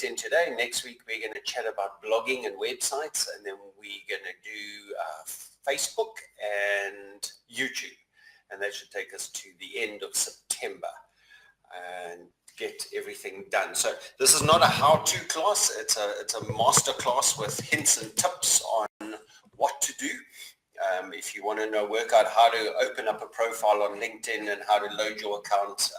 LinkedIn today. Next week, we're going to chat about blogging and websites, and then we're going to do Facebook and YouTube. And that should take us to the end of September and get everything done. So this is not a how-to class. It's a master class with hints and tips on what to do. If you want to work out how to open up a profile on LinkedIn and how to load your account,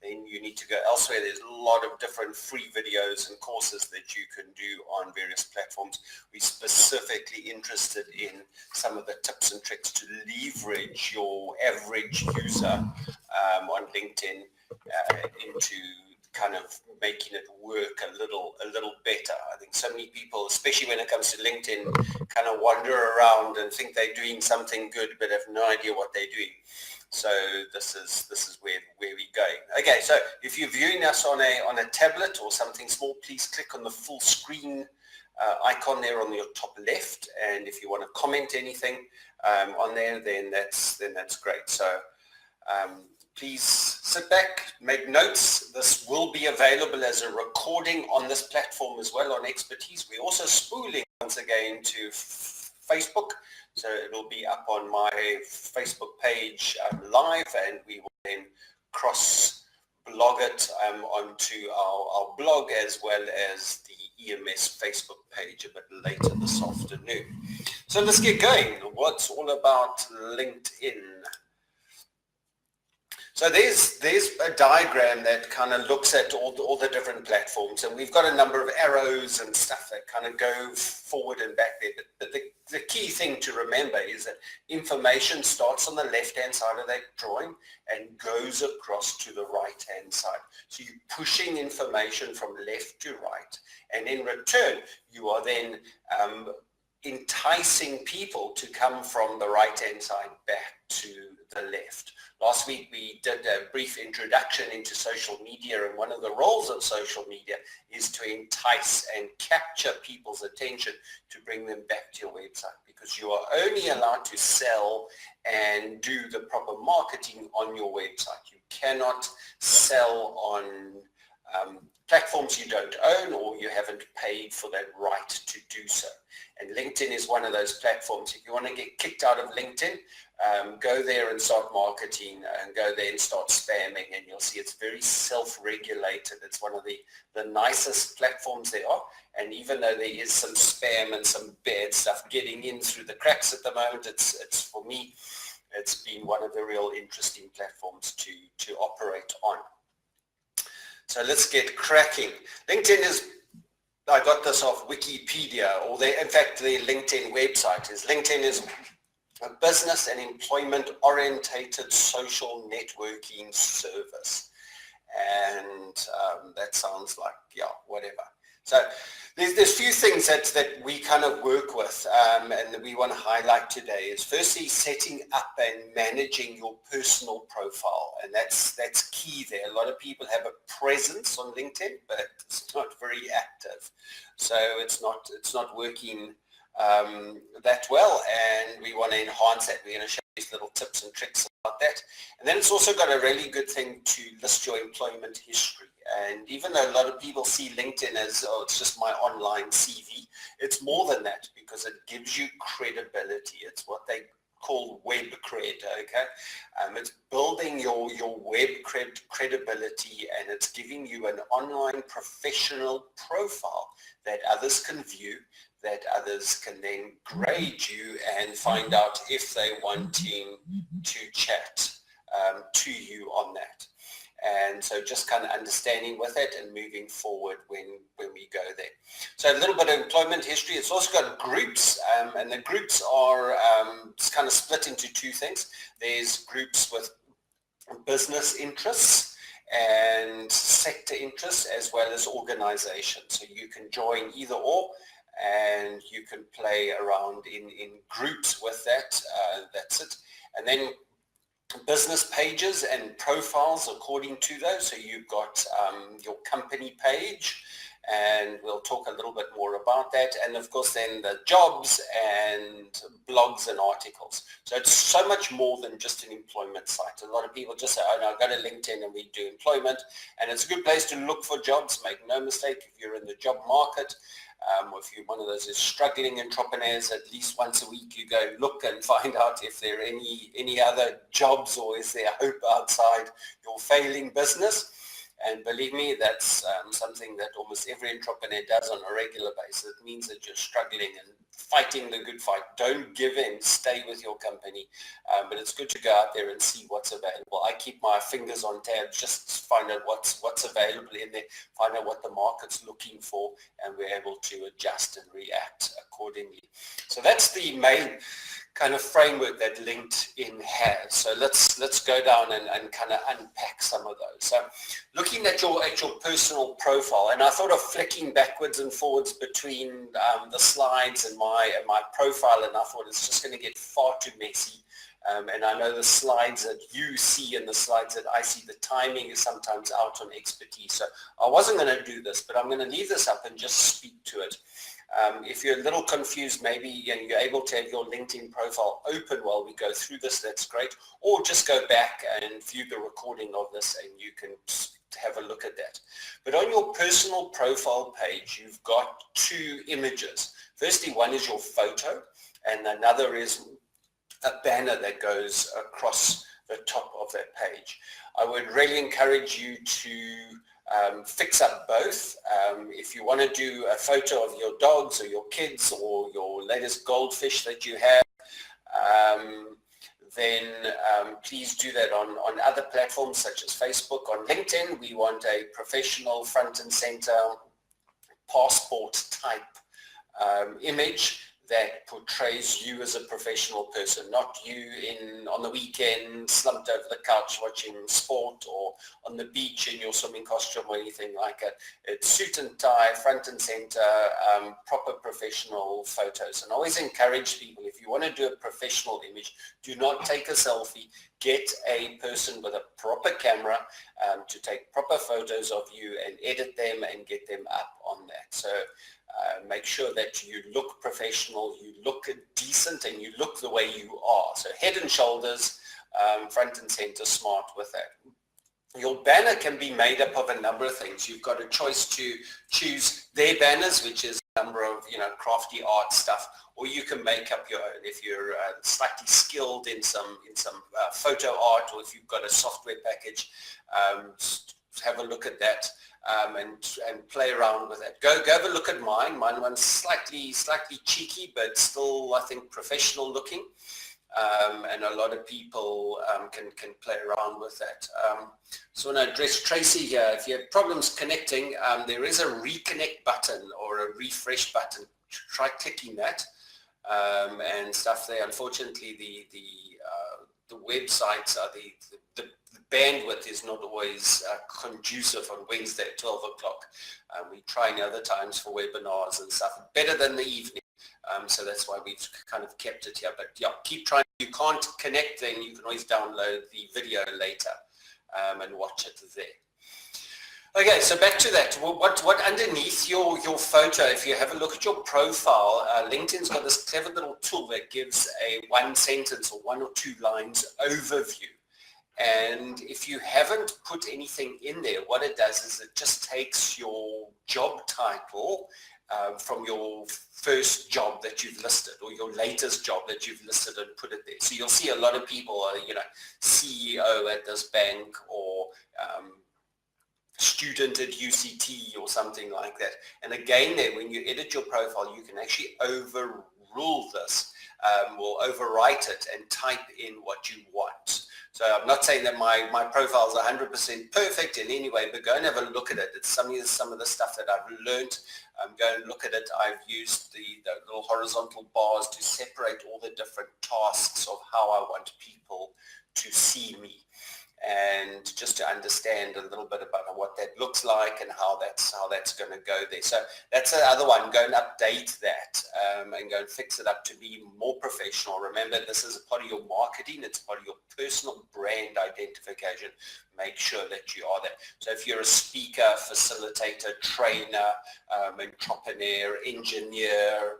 then you need to go elsewhere. There's a lot of different free videos and courses that you can do on various platforms. We're specifically interested in some of the tips and tricks to leverage your average user on LinkedIn into kind of making it work a little better. I think so many people, especially when it comes to LinkedIn, kind of wander around and think they're doing something good but have no idea what they're doing. So this is where we're going. Okay, so if you're viewing us on a tablet or something small, please click on the full screen icon there on your top left, and if you want to comment anything on there, then that's great. So please sit back, make notes. This will be available as a recording on this platform as well on Expertise. We're also spooling once again to Facebook, so it'll be up on my Facebook page live, and we will then cross-blog it onto our blog as well as the EMS Facebook page a bit later this afternoon. So let's get going. What's all about LinkedIn? So there's a diagram that kind of looks at all the different platforms, and we've got a number of arrows and stuff that kind of go forward and back there. But the key thing to remember is that information starts on the left-hand side of that drawing and goes across to the right-hand side. So you're pushing information from left to right, and in return, you are then enticing people to come from the right-hand side back to the left. Last week we did a brief introduction into social media, and one of the roles of social media is to entice and capture people's attention to bring them back to your website, because you are only allowed to sell and do the proper marketing on your website. You cannot sell on platforms you don't own or you haven't paid for that right to do so. And LinkedIn is one of those platforms. If you want to get kicked out of LinkedIn, go there and start marketing, and go there and start spamming, and you'll see it's very self-regulated. It's one of the nicest platforms there are, and even though there is some spam and some bad stuff getting in through the cracks at the moment, it's for me, it's been one of the real interesting platforms to operate on. So let's get cracking. LinkedIn is, I got this off Wikipedia, or in fact the LinkedIn website is, LinkedIn is a business and employment orientated social networking service. And that sounds like, yeah, whatever. So there's a few things that we kind of work with and that we want to highlight today is firstly setting up and managing your personal profile, and that's key there. A lot of people have a presence on LinkedIn, but it's not very active, so it's not working that well, and we want to enhance that. We're going to show these little tips and tricks about that. And then it's also got a really good thing to list your employment history. And even though a lot of people see LinkedIn as, oh, it's just my online CV, it's more than that, because it gives you credibility. It's what they call web cred, okay? It's building your web credibility, and it's giving you an online professional profile that others can view, that others can then grade you and find out if they're wanting to chat to you on that. And so just kind of understanding with it and moving forward when we go there. So a little bit of employment history. It's also got groups, and the groups are it's kind of split into two things. There's groups with business interests and sector interests, as well as organizations. So you can join either or, and you can play around in groups with that. That's it. And then business pages and profiles according to those. So you've got your company page, and we'll talk a little bit more about that. And of course then the jobs and blogs and articles. So it's so much more than just an employment site. A lot of people just say, oh no, go to LinkedIn and we do employment, and it's a good place to look for jobs. Make no mistake, if you're in the job market, or if you're one of those struggling entrepreneurs, at least once a week you go look and find out if there are any other jobs, or is there hope outside your failing business. And believe me, that's something that almost every entrepreneur does on a regular basis. It means that you're struggling and fighting the good fight. Don't give in. Stay with your company. But it's good to go out there and see what's available. I keep my fingers on tabs, just to find out what's available in there, find out what the market's looking for, and we're able to adjust and react accordingly. So that's the main kind of framework that LinkedIn has. So let's go down and kind of unpack some of those. So looking at your personal profile, and I thought of flicking backwards and forwards between the slides and my profile, and I thought it's just going to get far too messy. And I know the slides that you see and the slides that I see, the timing is sometimes out on expertise. So I wasn't going to do this, but I'm going to leave this up and just speak to it. If you're a little confused, maybe you're able to have your LinkedIn profile open while we go through this, that's great. Or just go back and view the recording of this and you can have a look at that. But on your personal profile page, you've got two images. Firstly, one is your photo, and another is a banner that goes across the top of that page. I would really encourage you to fix up both. If you want to do a photo of your dogs or your kids or your latest goldfish that you have, then please do that on other platforms such as Facebook. On LinkedIn, we want a professional front and center passport type image that portrays you as a professional person, not you on the weekend slumped over the couch watching sport, or on the beach in your swimming costume or anything like that. It's suit and tie, front and center, proper professional photos. And I always encourage people, if you want to do a professional image, do not take a selfie. Get a person with a proper camera to take proper photos of you and edit them and get them up on that. So make sure that you look professional, you look decent, and you look the way you are. So head and shoulders, front and center, smart with that. Your banner can be made up of a number of things. You've got a choice to choose their banners, which is a number of crafty art stuff, or you can make up your own. If you're slightly skilled in some photo art, or if you've got a software package, have a look at that. And play around with it. Go have a look at mine. Mine's slightly cheeky, but still I think professional looking. And a lot of people can play around with that. So I want to address Tracy here. If you have problems connecting, there is a reconnect button or a refresh button. Try clicking that and stuff there. Unfortunately, the websites are the bandwidth is not always conducive on Wednesday at 12 o'clock. We're trying other times for webinars and stuff, better than the evening. So that's why we've kind of kept it here. But yeah, keep trying. If you can't connect, then you can always download the video later and watch it there. Okay, so back to that. What underneath your photo, if you have a look at your profile, LinkedIn's got this clever little tool that gives a one sentence or one or two lines overview. And if you haven't put anything in there, what it does is it just takes your job title from your first job that you've listed or your latest job that you've listed and put it there. So you'll see a lot of people are, CEO at this bank, or student at UCT or something like that. And again, there, when you edit your profile, you can actually overrule this or overwrite it and type in what you want. So I'm not saying that my profile is 100% perfect in any way, but go and have a look at it. It's some of the stuff that I've learned. Go and look at it. I've used the little horizontal bars to separate all the different tasks of how I want people to see me, and just to understand a little bit about what that looks like and how that's going to go there. So that's the other one. Go and update that and go and fix it up to be more professional. Remember, this is a part of your marketing. It's part of your personal brand identification. make sure that you are there. So if you're a speaker, facilitator, trainer, entrepreneur, engineer,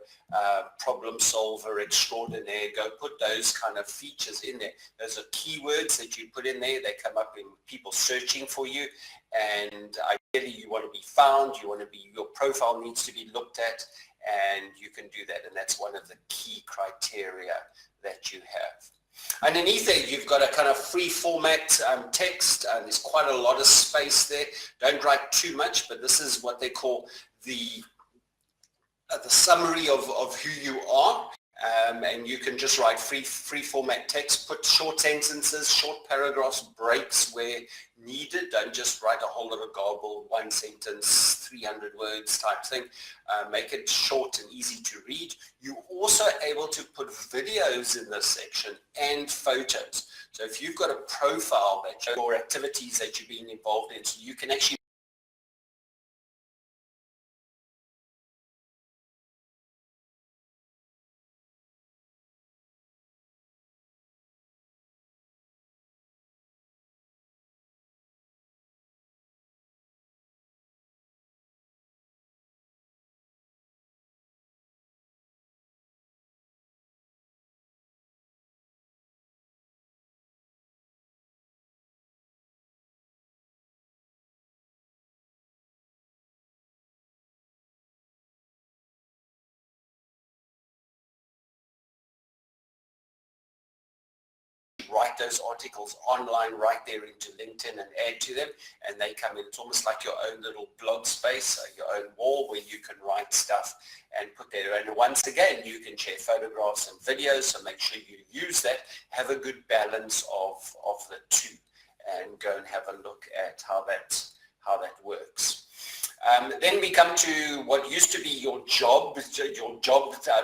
problem solver extraordinaire, go put those kind of features in there. Those are keywords that you put in there. They come up in people searching for you, and ideally you want to be found, your profile needs to be looked at, and you can do that, and that's one of the key criteria that you have. Underneath there, you've got a kind of free format text, and there's quite a lot of space there. Don't write too much, but this is what they call the summary of who you are. And you can just write free format text, put short sentences, short paragraphs, breaks where needed. Don't just write a whole lot of garble, one sentence, 300 words type thing. Make it short and easy to read. You're also able to put videos in this section and photos. So if you've got a profile that shows your activities that you're being involved in, so you can actually write those articles online right there into LinkedIn and add to them, and they come in. It's almost like your own little blog space, your own wall where you can write stuff and put there. And once again, you can share photographs and videos, so make sure you use that. Have a good balance of the two, and go and have a look at how that works. Then we come to what used to be your job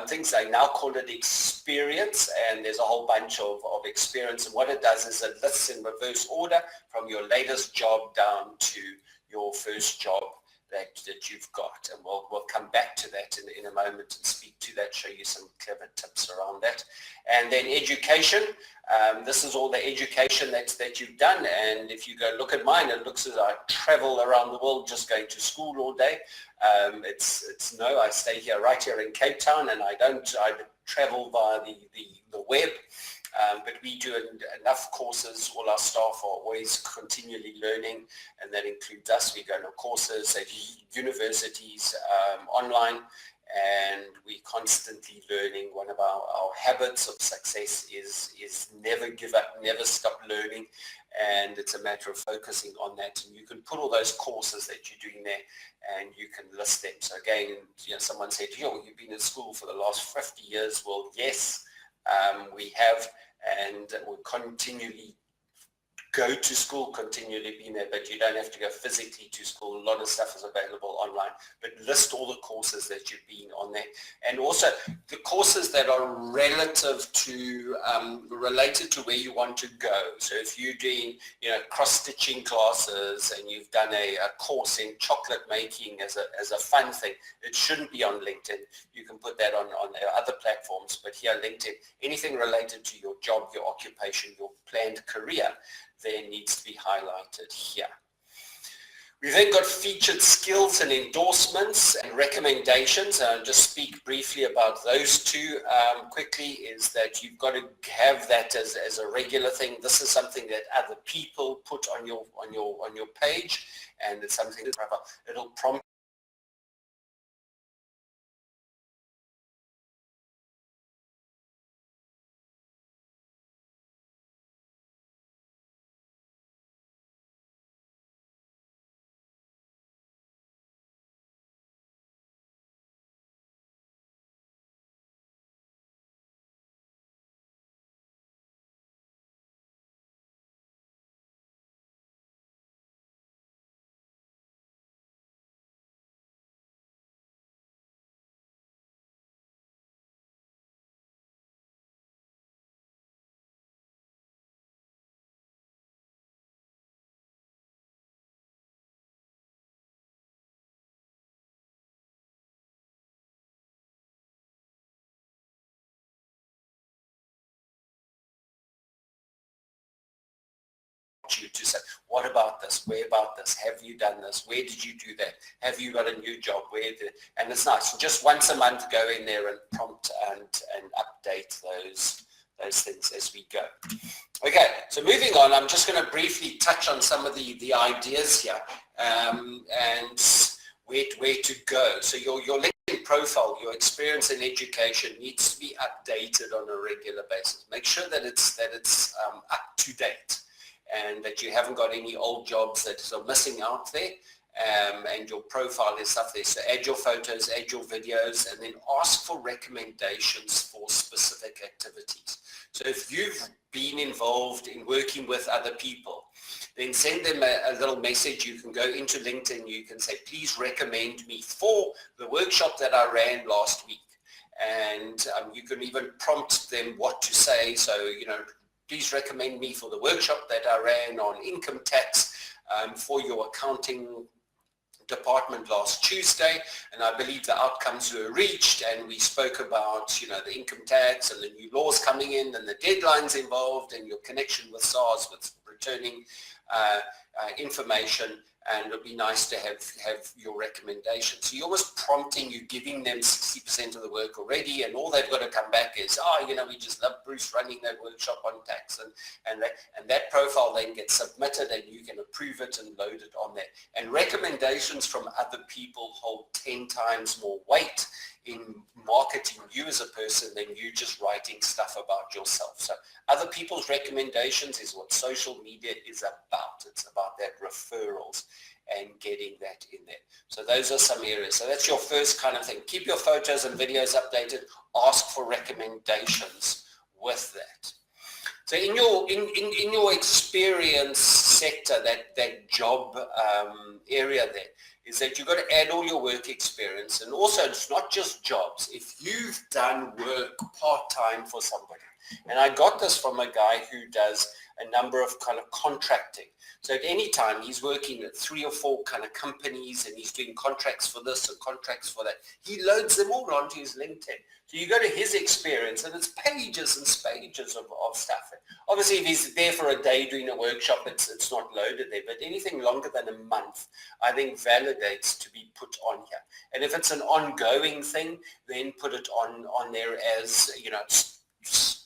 things. They now call it experience, and there's a whole bunch of experience. And what it does is it lists in reverse order from your latest job down to your first job that you've got. And we'll come back to that in a moment and speak to that, show you some clever tips around that. And then education. This is all the education that you've done, and if you go look at mine, it looks as I travel around the world just going to school all day. No, I stay here right here in Cape Town, and I travel via the web. But we do enough courses. All our staff are always continually learning, and that includes us. We go to courses at universities online, and we're constantly learning. One of our habits of success is never give up, never stop learning, and it's a matter of focusing on that. And you can put all those courses that you're doing there, and you can list them. So again, someone said, you've been in school for the last 50 years. Well, yes, we have, and we'll continually go to school, continually being there, but you don't have to go physically to school. A lot of stuff is available online, but list all the courses that you've been on there, and also the courses that are related to where you want to go. So if you're doing cross-stitching classes, and you've done a course in chocolate making as a fun thing, it shouldn't be on LinkedIn. You can put that on other platforms, but here LinkedIn, anything related to your job, your occupation, your planned career, there needs to be highlighted here. We've then got featured skills and endorsements and recommendations. And I'll just speak briefly about those two quickly. Is that you've got to have that as a regular thing. This is something that other people put on your page, and it's something that it'll prompt you to say, What about this? Where about this? Have you done this? Where did you do that? Have you got a new job? And it's nice. Just once a month, go in there and prompt and update those things as we go. Okay, so moving on, I'm just going to briefly touch on some of the ideas here and where to go. So your LinkedIn profile, your experience in education needs to be updated on a regular basis. Make sure that it's up to date and that you haven't got any old jobs that are missing out there. And your profile is up there. So add your photos, add your videos, and then ask for recommendations for specific activities. So if you've been involved in working with other people, then send them a little message. You can go into LinkedIn, you can say, please recommend me for the workshop that I ran last week. And you can even prompt them what to say. So, please recommend me for the workshop that I ran on income tax for your accounting department last Tuesday, and I believe the outcomes were reached, and we spoke about the income tax and the new laws coming in and the deadlines involved and your connection with SARS with returning information, and it would be nice to have your recommendations. So you're almost prompting, you giving them 60% of the work already, and all they've got to come back is, we just love Bruce running that workshop on tax, and that profile then gets submitted, and you can approve it and load it on there. And recommendations from other people hold 10 times more weight in marketing you as a person than you just writing stuff about yourself. So other people's recommendations is what social media is about. It's about that referrals and getting that in there. So those are some areas. So that's your first kind of thing. Keep your photos and videos updated. Ask for recommendations with that. So in your experience sector, that job area there, is that you've got to add all your work experience. And also, it's not just jobs. If you've done work part-time for somebody, and I got this from a guy who does a number of kind of contracting. So at any time, he's working at 3 or 4 kind of companies, and he's doing contracts for this and contracts for that. He loads them all onto his LinkedIn. So you go to his experience, and it's pages and pages of stuff. Obviously, if he's there for a day doing a workshop, it's not loaded there. But anything longer than a month, I think validates to be put on here. And if it's an ongoing thing, then put it on there as,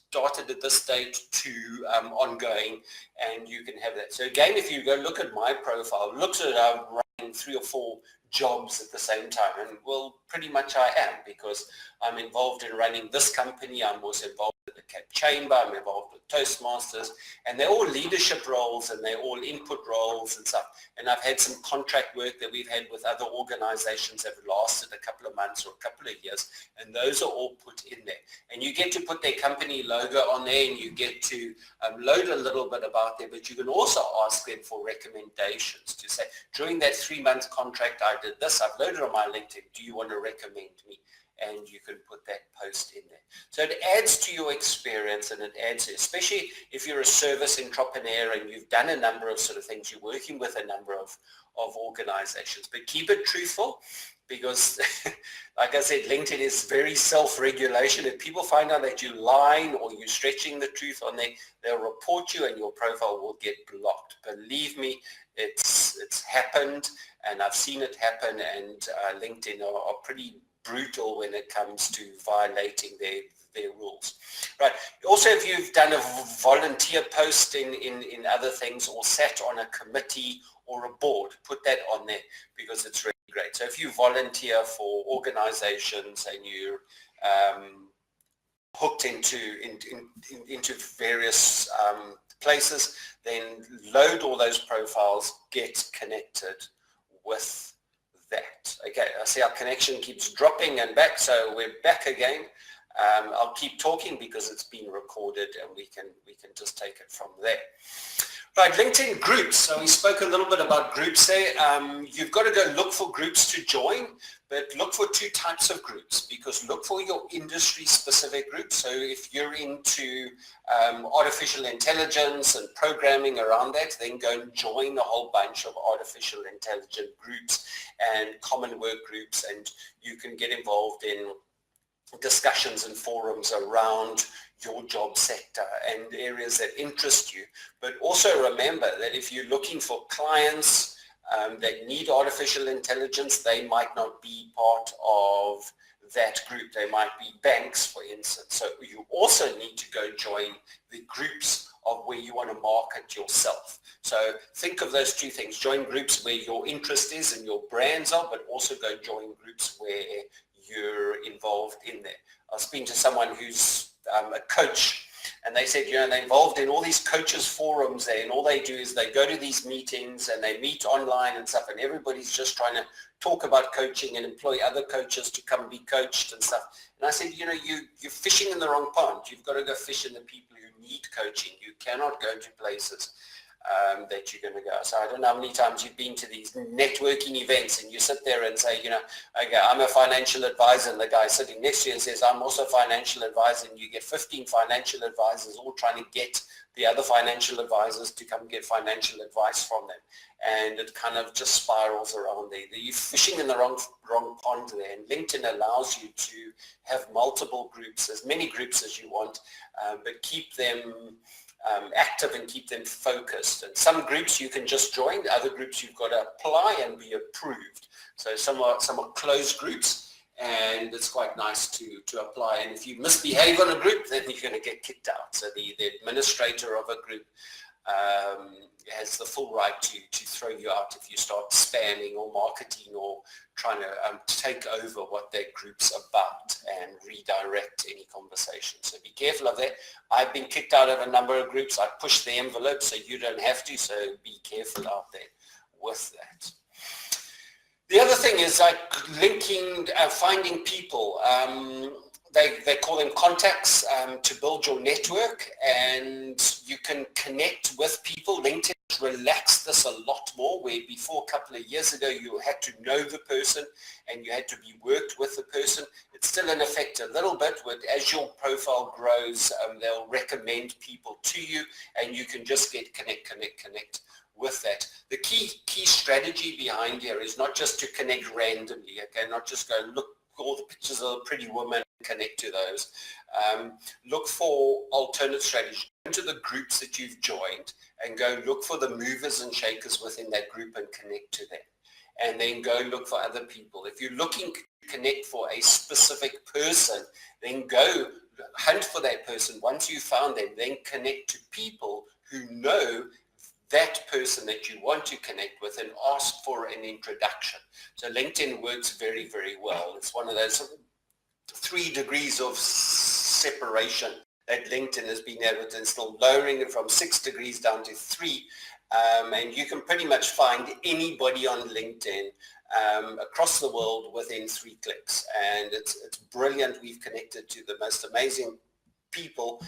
started at this date to ongoing, and you can have that. So again, if you go look at my profile, looks at running 3 or 4 jobs at the same time, and well, pretty much I am, because I'm involved in running this company. I'm also involved with the CAP Chamber. I'm involved with Toastmasters, and they're all leadership roles, and they're all input roles and stuff. And I've had some contract work that we've had with other organizations that have lasted a couple of months or a couple of years, and those are all put in there. And you get to put their company logo on there, and you get to load a little bit about there, but you can also ask them for recommendations to say, during that 3-month contract, I did this. I've loaded on my LinkedIn. Do you want to recommend me? And you can put that post in there. So it adds to your experience, and it adds, especially if you're a service entrepreneur and you've done a number of sort of things, you're working with a number of organizations, but keep it truthful, because like I said, LinkedIn is very self-regulation. If people find out that you're lying or you're stretching the truth on there, they'll report you and your profile will get blocked. Believe me, it's happened, and I've seen it happen, and LinkedIn are pretty brutal when it comes to violating their rules. Right. Also, if you've done a volunteer post in other things, or sat on a committee or a board, put that on there, because it's really great. So if you volunteer for organizations and you're hooked into various places, then load all those profiles, get connected with that. Okay, I see our connection keeps dropping and back, so we're back again. I'll keep talking because it's been recorded, and we can just take it from there. Right, LinkedIn groups. So we spoke a little bit about groups there. You've got to go look for groups to join, but look for 2 types of groups, because look for your industry-specific groups. So if you're into artificial intelligence and programming around that, then go and join a whole bunch of artificial intelligence groups and common work groups, and you can get involved in discussions and forums around your job sector and areas that interest you. But also remember that if you're looking for clients that need artificial intelligence, they might not be part of that group. They might be banks, for instance. So you also need to go join the groups of where you want to market yourself. So think of those two things. Join groups where your interest is and your brands are, but also go join groups where you're involved in there. I was speaking to someone who's a coach, and they said, they're involved in all these coaches forums there, and all they do is they go to these meetings and they meet online and stuff, and everybody's just trying to talk about coaching and employ other coaches to come be coached and stuff. And I said, you're fishing in the wrong pond. You've got to go fish in the people who need coaching. You cannot go to places that you're going to go. So I don't know how many times you've been to these networking events and you sit there and say, okay, I'm a financial advisor, and the guy sitting next to you says, I'm also a financial advisor, and you get 15 financial advisors all trying to get the other financial advisors to come get financial advice from them. And it kind of just spirals around there. You're fishing in the wrong pond there, and LinkedIn allows you to have multiple groups, as many groups as you want, but keep them active and keep them focused. And some groups you can just join, other groups you've got to apply and be approved. So some are closed groups, and it's quite nice to apply. And if you misbehave on a group, then you're going to get kicked out. So the administrator of a group has the full right to throw you out if you start spamming or marketing or trying to take over what that group's about and redirect any conversation. So be careful of that. I've been kicked out of a number of groups. I push the envelope so you don't have to, so be careful out there with that. The other thing is linking, finding people. They call them contacts to build your network, and you can connect with people. LinkedIn has relaxed this a lot more, where before a couple of years ago you had to know the person and you had to be worked with the person. It's still in effect a little bit, but as your profile grows, they'll recommend people to you, and you can just get connect with that. The key strategy behind here is not just to connect randomly, okay, not just go look all the pictures of a pretty woman, connect to those. Look for alternate strategies. Go into the groups that you've joined and go look for the movers and shakers within that group and connect to them. And then go look for other people. If you're looking to connect for a specific person, then go hunt for that person. Once you've found them, then connect to people who know that person that you want to connect with and ask for an introduction. So LinkedIn works very, very well. It's one of those 3 degrees of separation that LinkedIn has been able to install, lowering it from 6 degrees down to 3. And you can pretty much find anybody on LinkedIn across the world within 3 clicks. And it's brilliant. We've connected to the most amazing people.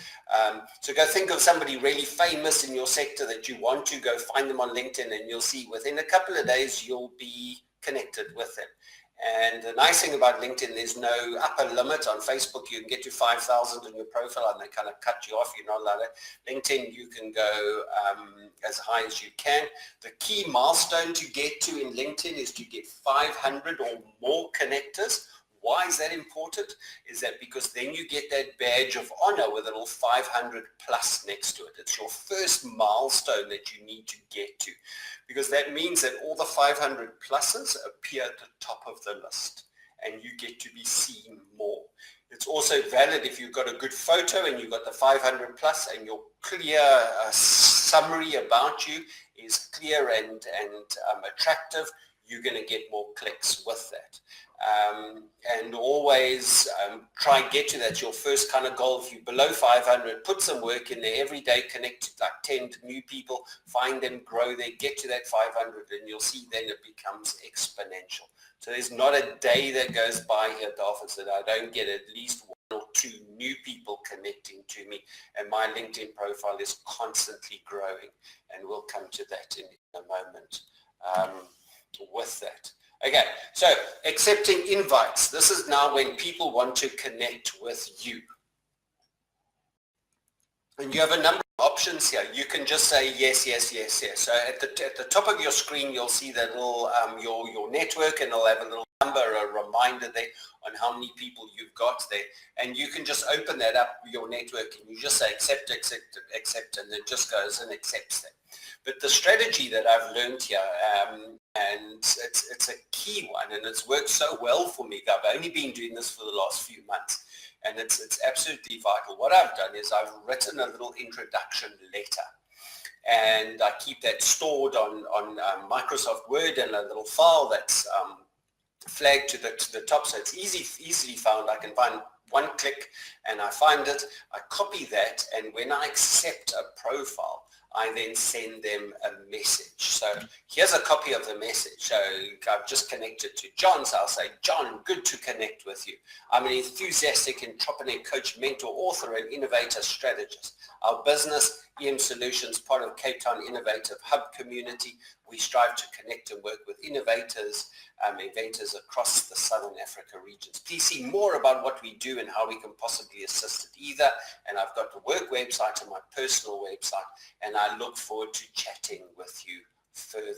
So go think of somebody really famous in your sector that you want to, go find them on LinkedIn, and you'll see within a couple of days you'll be connected with them. And the nice thing about LinkedIn, there's no upper limit. On Facebook you can get to 5,000 in your profile and they kind of cut you off. You're not allowed to. LinkedIn, you can go as high as you can. The key milestone to get to in LinkedIn is to get 500 or more connectors. Why is that important? Is that because then you get that badge of honor with a little 500 plus next to it. It's your first milestone that you need to get to, because that means that all the 500 pluses appear at the top of the list and you get to be seen more. It's also valid if you've got a good photo and you've got the 500 plus and your clear summary about you is clear and attractive, you're going to get more clicks with that. And always try and get to that. Your first kind of goal. If you're below 500, put some work in there every day, connect to like 10 new people, find them, grow there, get to that 500, and you'll see then it becomes exponential. So there's not a day that goes by here at the office that I don't get at least 1 or 2 new people connecting to me, and my LinkedIn profile is constantly growing, and we'll come to that in a moment with that. Okay, so accepting invites. This is now when people want to connect with you. And you have a number of options here. You can just say yes, yes, yes, yes. So at the top of your screen, you'll see that little your network, and it'll have a little number, a reminder there on how many people you've got there. And you can just open that up, your network, and you just say accept, accept, accept, and it just goes and accepts them. But the strategy that I've learned here, and it's a key one, and it's worked so well for me. I've only been doing this for the last few months, and it's absolutely vital. What I've done is I've written a little introduction letter, and I keep that stored on Microsoft Word in a little file that's flagged to the top, so it's easily found. I can find one click and I find it, I copy that, and when I accept a profile, I then send them a message. So here's a copy of the message. So I've just connected to John, so I'll say, John, good to connect with you. I'm an enthusiastic entrepreneur, coach, mentor, author, and innovator strategist. Our business, EM Solutions, part of Cape Town Innovative Hub community. We strive to connect and work with innovators, inventors across the Southern Africa regions. Please see more about what we do and how we can possibly assist at either. And I've got the work website and my personal website, and I look forward to chatting with you further.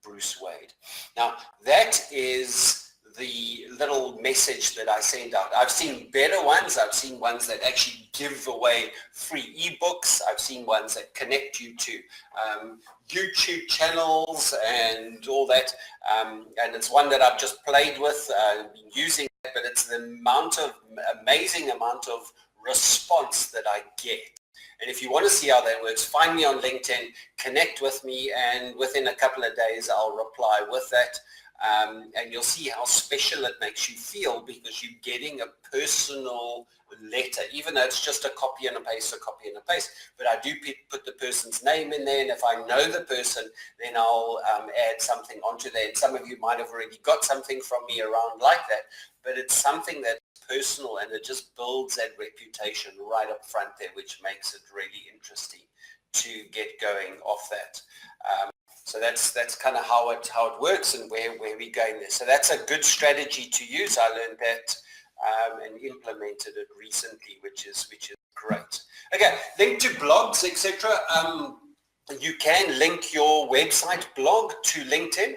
Bruce Wade. Now, that is the little message that I send out. I've seen better ones. I've seen ones that actually give away free ebooks. I've seen ones that connect you to YouTube channels and all that. And it's one that I've just played with, been using it, but it's the amazing amount of response that I get. And if you want to see how that works, find me on LinkedIn, connect with me, and within a couple of days I'll reply with that. And you'll see how special it makes you feel, because you're getting a personal letter, even though it's just a copy and a paste, But I do put the person's name in there, and if I know the person, then I'll add something onto there. And some of you might have already got something from me around like that, but it's something that's personal, and it just builds that reputation right up front there, which makes it really interesting to get going off that. So that's kind of how it works and where we're going there. So that's a good strategy to use. I learned that and implemented it recently, which is great. Okay, link to blogs, etc. You can link your website blog to LinkedIn.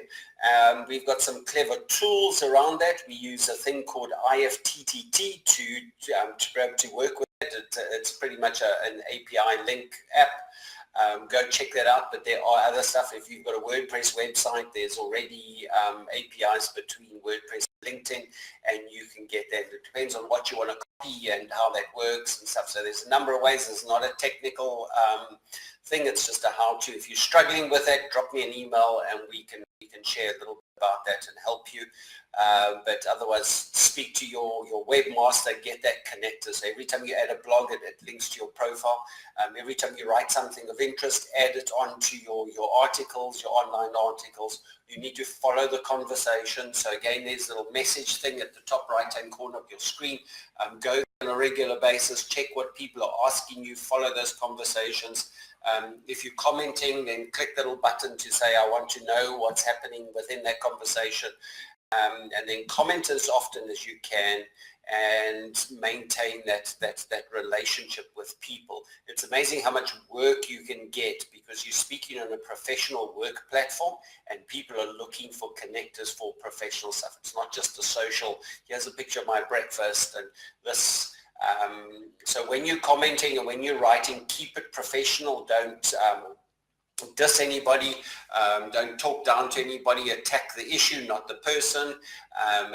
We've got some clever tools around that. We use a thing called IFTTT to be able to work with it. It's pretty much an API link app. Go check that out, but there are other stuff. If you've got a WordPress website, there's already APIs between WordPress and LinkedIn, and you can get that. It depends on what you want to copy and how that works and stuff. So there's a number of ways. It's not a technical thing. It's just a how-to. If you're struggling with that, drop me an email and we can share a little bit about that and help you. But otherwise, speak to your webmaster, get that connector. So every time you add a blog, it links to your profile. Every time you write something of interest, add it onto your articles, your online articles. You need to follow the conversation. So again, there's a little message thing at the top right-hand corner of your screen. Go on a regular basis, check what people are asking you, follow those conversations. If you're commenting, then click the little button to say, I want to know what's happening within that conversation. And then comment as often as you can and maintain that relationship with people. It's amazing how much work you can get because you're speaking on a professional work platform and people are looking for connectors for professional stuff. It's not just a social, here's a picture of my breakfast and this. So when you're commenting and when you're writing, keep it professional. Don't diss anybody, don't talk down to anybody, attack the issue, not the person,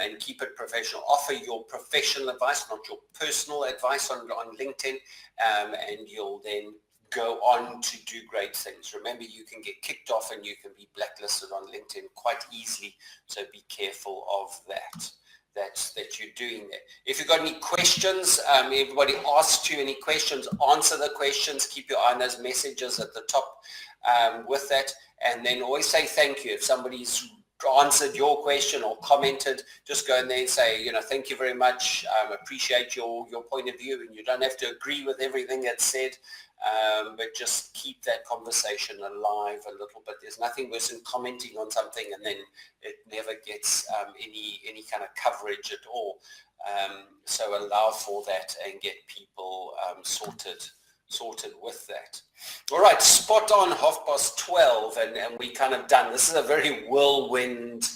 and keep it professional. Offer your professional advice, not your personal advice on LinkedIn, and you'll then go on to do great things. Remember, you can get kicked off and you can be blacklisted on LinkedIn quite easily, so be careful of that you're doing there. If you've got any questions, everybody asks you any questions, answer the questions, keep your eye on those messages at the top with that, and then always say thank you. If somebody's answered your question or commented, just go in there and say, thank you very much, appreciate your point of view, and you don't have to agree with everything that's said, but just keep that conversation alive a little bit. There's nothing worse than commenting on something and then it never gets any kind of coverage at all. So allow for that and get people sorted with that. All right, spot on 12:30, and we kind of done. This is a very whirlwind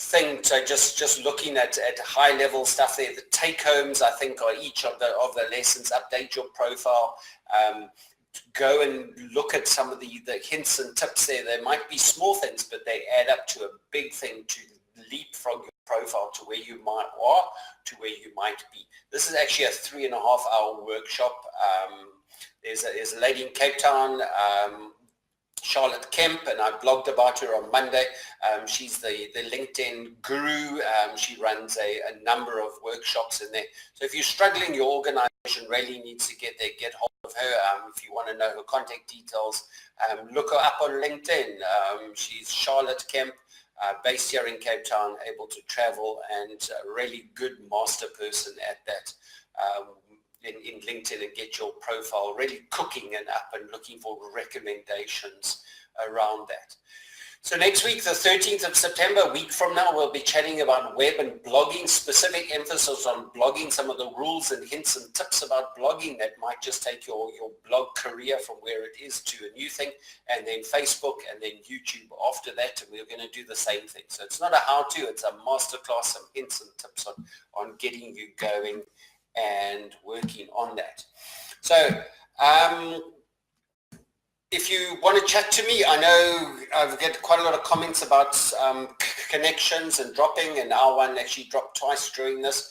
thing. So just looking at high level stuff there. The take homes, I think, are each of the lessons. Update your profile. Go and look at some of the hints and tips there. There might be small things, but they add up to a big thing to leapfrog your profile to where you might be. This is actually a 3.5-hour workshop. There's a lady in Cape Town, Charlotte Kemp, and I blogged about her on Monday. She's the LinkedIn guru. She runs a number of workshops in there. So if you're struggling, your organization really needs to get there, get hold of her. If you want to know her contact details, look her up on LinkedIn. She's Charlotte Kemp, based here in Cape Town, able to travel, and a really good master person at that. In LinkedIn, and get your profile really cooking and up and looking for recommendations around that. So next week, the 13th of September, a week from now, we'll be chatting about web and blogging, specific emphasis on blogging, some of the rules and hints and tips about blogging that might just take your blog career from where it is to a new thing, and then Facebook and then YouTube after that, and we're going to do the same thing. So it's not a how-to, it's a masterclass, some hints and tips on getting you going and working on that. So if you want to chat to me, I know I've got quite a lot of comments about connections and dropping, and our one actually dropped twice during this.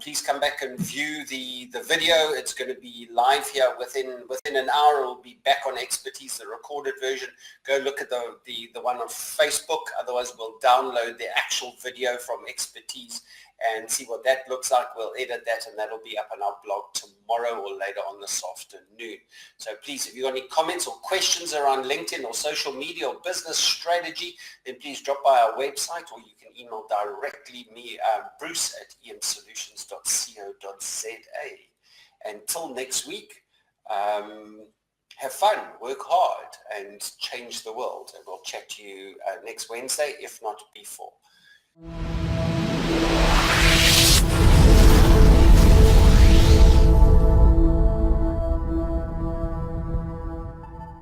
Please come back and view the video. It's going to be live here within an hour. It will be back on Expertise, the recorded version. Go look at the one on Facebook. Otherwise, we'll download the actual video from Expertise and see what that looks like. We'll edit that, and that'll be up on our blog tomorrow or later on this afternoon. So please, if you've got any comments or questions around LinkedIn or social media or business strategy, then please drop by our website, or you can email directly me, Bruce at emsolutions.co.za. Until next week, have fun, work hard, and change the world. And we'll chat to you next Wednesday, if not before.